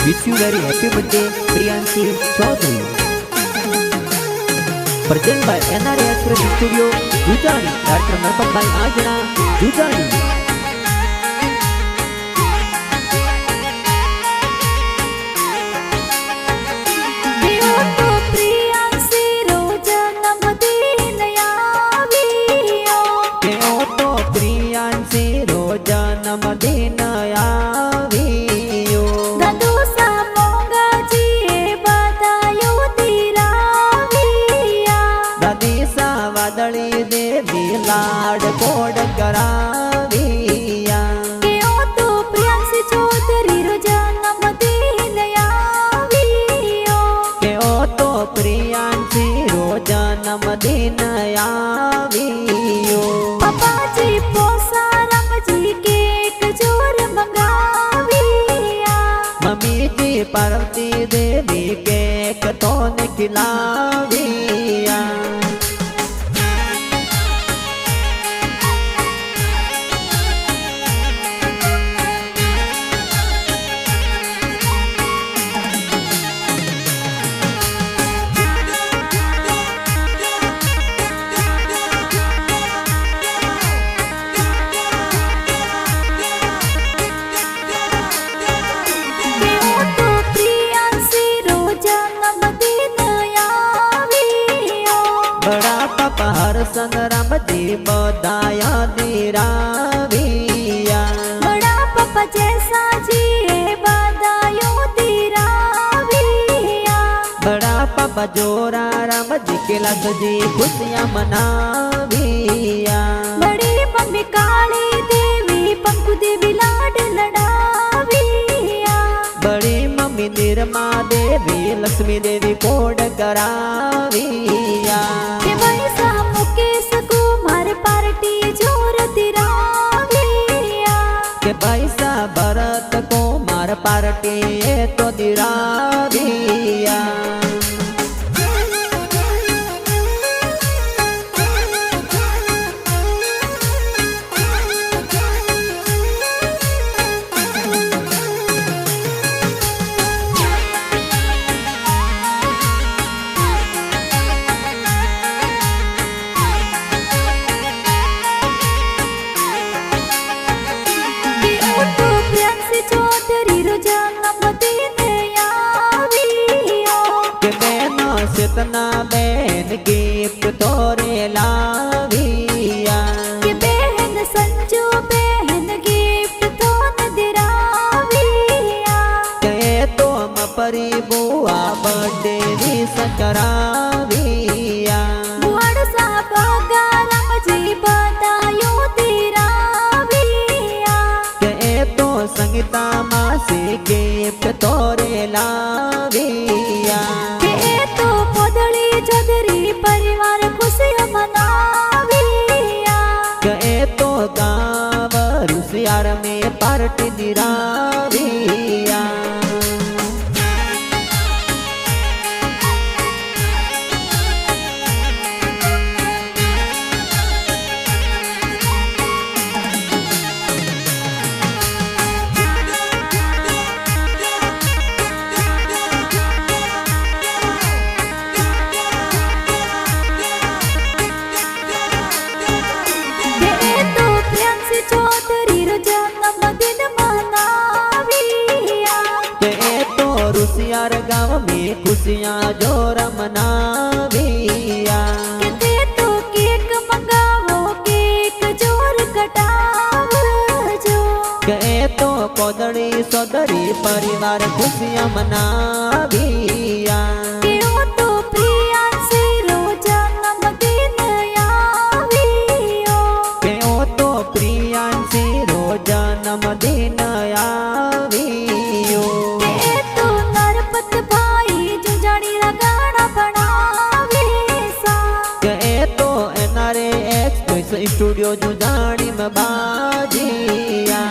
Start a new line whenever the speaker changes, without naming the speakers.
Wish you very happy birthday, Priyanshi Chaudhary. Present by NRA Express Studio, Jujani, Dr. Narpat Bhai Ajna, Jujani. जन्मदिन आवियो
गदुसा मोंगा जी बतायो तिराविया
दादीसा वादળી देवी लाड code कराविया
के ओ तो प्रियांशी चौधरी रो जन्मदिन आवियो
के ओ तो प्रियांशी रो जन्मदिन आवियो
पापा जी पोसा
पार्वती देवी केक तो खिलाविया संग्राम जी बधाया दिराविया
बड़ा पापा जैसा जी बधायो दिराविया
बड़ा पापा जोरा राम जी के लाख जी खुशियाँ मनाविया
बड़ी मम्मी काली देवी पंकु देवी लाड लड़ाविया
बड़ी मम्मी निर्मा देवी लक्ष्मी देवी कोड कराविया पैसा भरत को मार पार्टी तो दिराविया कितना बहन गिफ्ट तोरे लाविया
कि बहन संजू बहन गिफ्ट तो दिराविया
कहे तो हम परी बुआ बर्थडे विश कराविया
बुआड़ साहब गरम जी बतायो दिराविया
कहे तो संगीता मासी गिफ्ट तोरे लाविया
परिवार खुशियाँ मनाविया
कहे तो गाँव रुसियार में पार्टी दिराविया गाँव में खुशियाँ जोर मनाविया
कहते तो केक मंगावो केक जोर कटावो जो
कहे तो कोदड़ी सोदरी परिवार खुशियाँ मनाविया
तो प्रियांशी रो जन्मदिन आवियो
कहो तो प्रियांशी रो जन्मदिन आवियो स्टूडियो जुजानी में बाजिया।